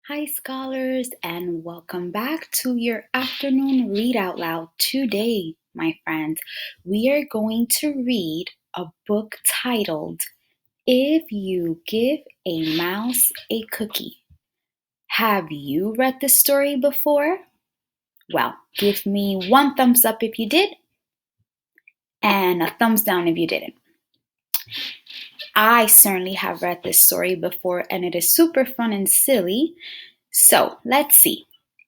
Hi, scholars, and welcome back to your afternoon read out loud. Today, my friends, we are going to read a book titled If You Give a Mouse a Cookie. Have you read this story before? Well, give me one thumbs up if you did, and a thumbs down if you didn't. I certainly have read this story before, and it is super fun and silly. So let's see.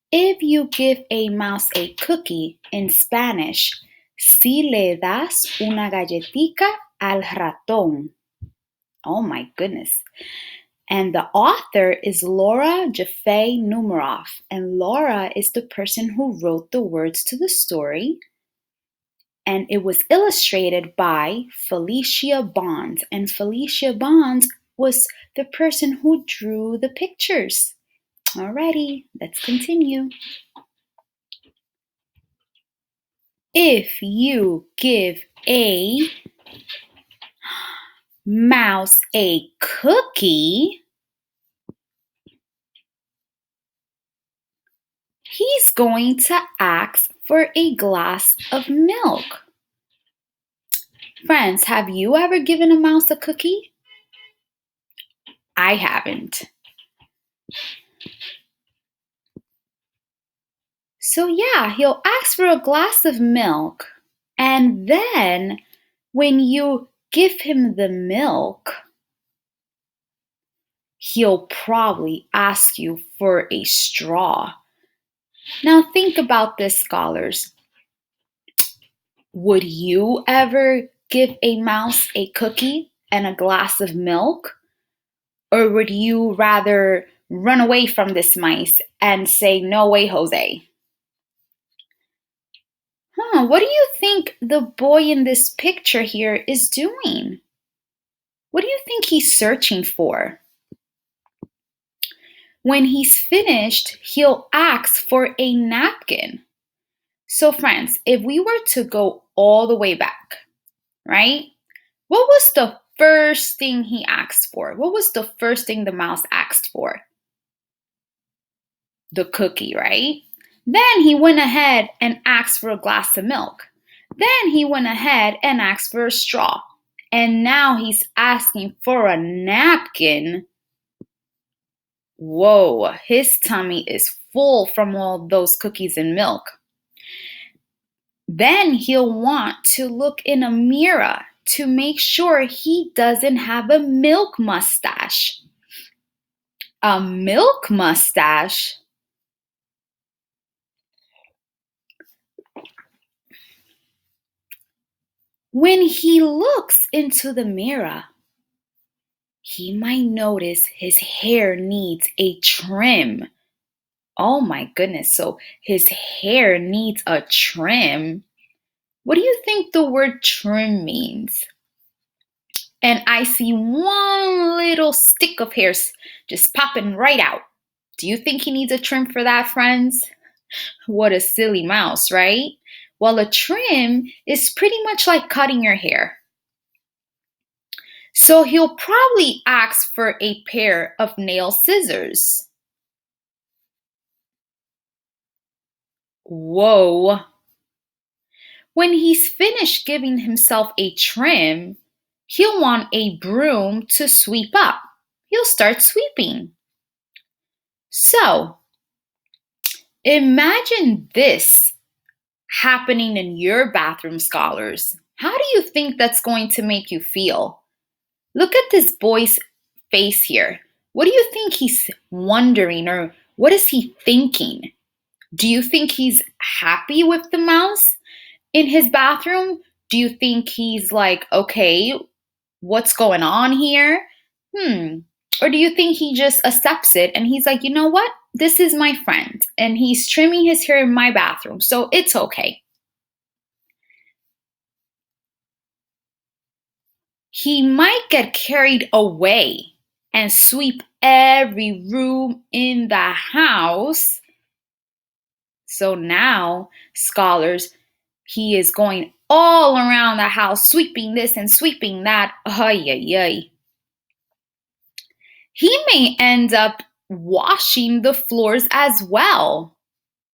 If you give a mouse a cookie, in Spanish, si le das una galletica al ratón. Oh my goodness. And the author is Laura Jaffe Numeroff. And Laura is the person who wrote the words to the story. And it was illustrated by Felicia Bonds. And Felicia Bonds was the person who drew the pictures. Alrighty, let's continue. If you give a mouse a cookie, he's going to ask for a glass of milk. Friends, have you ever given a mouse a cookie? I haven't. So yeah, he'll ask for a glass of milk, and then when you give him the milk, he'll probably ask you for a straw. Now think about this, scholars. Would you ever give a mouse a cookie and a glass of milk? Or would you rather run away from this mice and say, no way, Jose? What do you think the boy in this picture here is doing? What do you think he's searching for? When he's finished, he'll ask for a napkin. So friends, if we were to go all the way back, right? What was the first thing he asked for? What was the first thing the mouse asked for? The cookie, right? Then he went ahead and asked for a glass of milk. Then he went ahead and asked for a straw. And now he's asking for a napkin. Whoa, his tummy is full from all those cookies and milk. Then he'll want to look in a mirror to make sure he doesn't have a milk mustache. A milk mustache? When he looks into the mirror, he might notice his hair needs a trim. Oh my goodness, so his hair needs a trim. What do you think the word trim means? And I see one little stick of hair just popping right out. Do you think he needs a trim for that, friends? What a silly mouse, right? Well, a trim is pretty much like cutting your hair. So he'll probably ask for a pair of nail scissors. Whoa. When he's finished giving himself a trim, he'll want a broom to sweep up. He'll start sweeping. So, imagine this happening in your bathroom, scholars. How do you think that's going to make you feel? Look at this boy's face here. What do you think he's wondering, or what is he thinking? Do you think he's happy with the mouse in his bathroom? Do you think he's like, okay, what's going on here? Or do you think he just accepts it and he's like, you know what? This is my friend and he's trimming his hair in my bathroom, so it's okay. He might get carried away and sweep every room in the house. So now, scholars, he is going all around the house, sweeping this and sweeping that. Ay, ay, ay. He may end up washing the floors as well.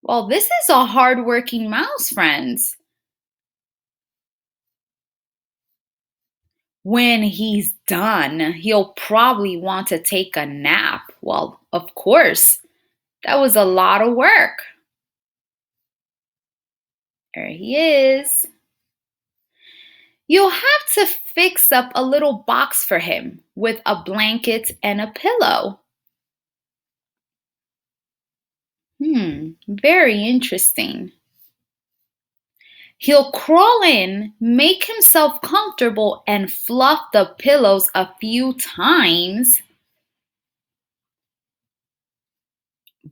Well, this is a hardworking mouse, friends. When he's done, he'll probably want to take a nap. Well, of course, that was a lot of work. There he is. You'll have to fix up a little box for him with a blanket and a pillow. Very interesting. He'll crawl in, make himself comfortable, and fluff the pillows a few times.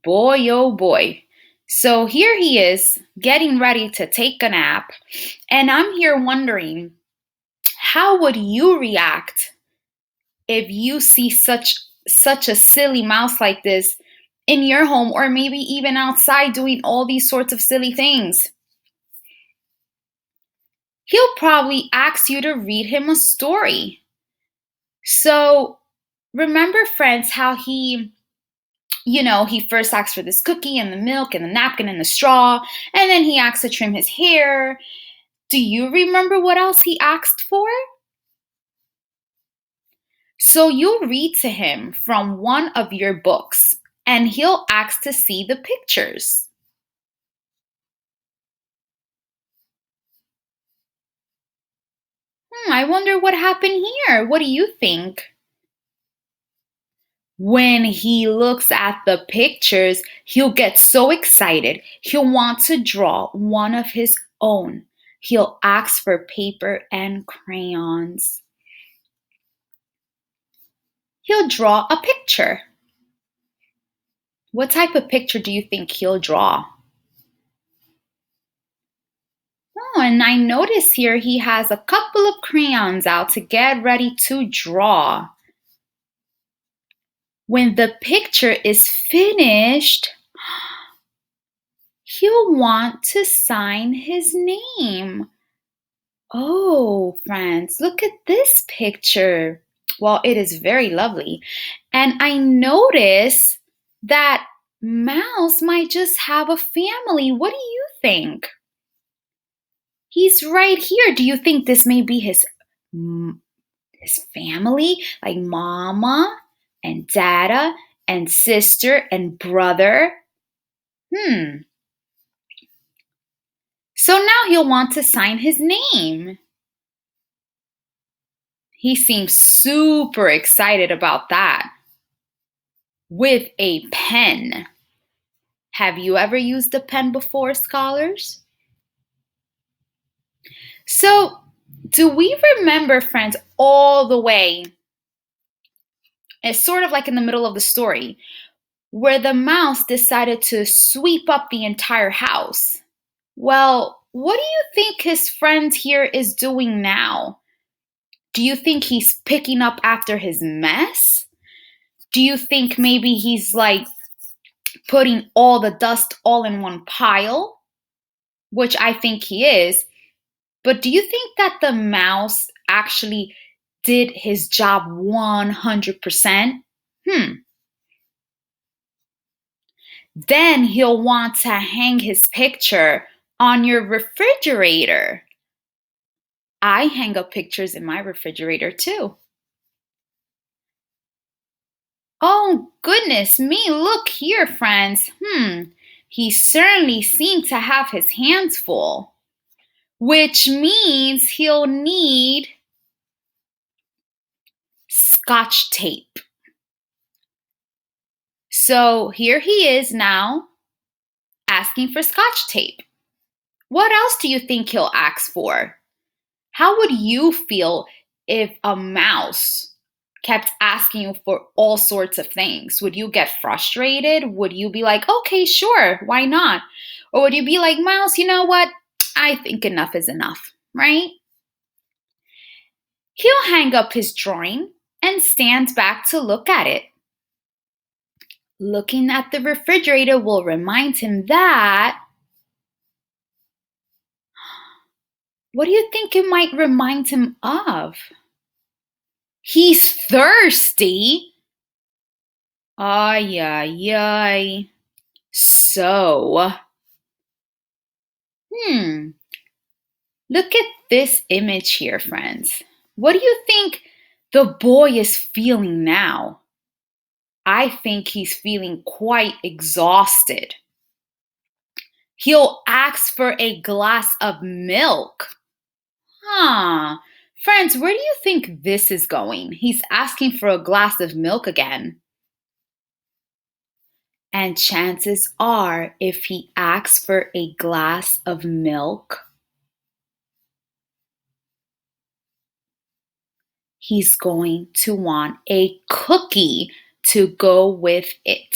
Boy, oh boy. So here he is, getting ready to take a nap, and I'm here wondering, how would you react if you see such a silly mouse like this in your home, or maybe even outside doing all these sorts of silly things? He'll probably ask you to read him a story. So remember, friends, how he first asked for this cookie and the milk and the napkin and the straw, and then he asked to trim his hair. Do you remember what else he asked for? So you'll read to him from one of your books, and he'll ask to see the pictures. I wonder what happened here. What do you think? When he looks at the pictures, he'll get so excited. He'll want to draw one of his own. He'll ask for paper and crayons. He'll draw a picture. What type of picture do you think he'll draw? Oh, and I notice here he has a couple of crayons out to get ready to draw. When the picture is finished, he'll want to sign his name. Oh, friends, look at this picture. Well, it is very lovely. And I notice that Mouse might just have a family. What do you think? He's right here. Do you think this may be his family? Like mama and dada and sister and brother? So now he'll want to sign his name. He seems super excited about that. With a pen. Have you ever used a pen before, scholars? So, do we remember, friends, all the way? It's sort of like in the middle of the story, where the mouse decided to sweep up the entire house. Well, what do you think his friend here is doing now? Do you think he's picking up after his mess? Do you think maybe he's like putting all the dust all in one pile? Which I think he is. But do you think that the mouse actually did his job 100%? Then he'll want to hang his picture on your refrigerator. I hang up pictures in my refrigerator too. Oh, goodness me, look here, friends. He certainly seemed to have his hands full, which means he'll need Scotch tape. So here he is now asking for Scotch tape. What else do you think he'll ask for? How would you feel if a mouse kept asking you for all sorts of things? Would you get frustrated? Would you be like, okay, sure, why not? Or would you be like, mouse, you know what? I think enough is enough, right? He'll hang up his drawing and stand back to look at it. Looking at the refrigerator will remind him that. What do you think it might remind him of? He's thirsty. Ay, ay, ay. So, hmm, look at this image here, friends. What do you think the boy is feeling now? I think he's feeling quite exhausted. He'll ask for a glass of milk. Huh. Friends, where do you think this is going? He's asking for a glass of milk again. And chances are, if he asks for a glass of milk, he's going to want a cookie to go with it.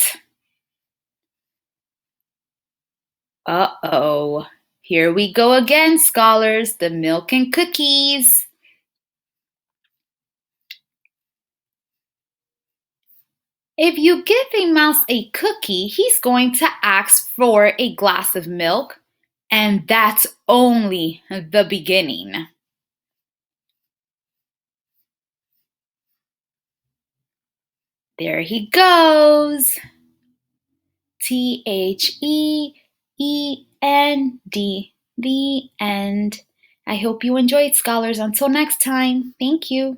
Uh-oh. Here we go again, scholars. The milk and cookies. If you give a mouse a cookie, he's going to ask for a glass of milk, and that's only the beginning. There he goes. THEEND. The end. I hope you enjoyed, scholars. Until next time, thank you.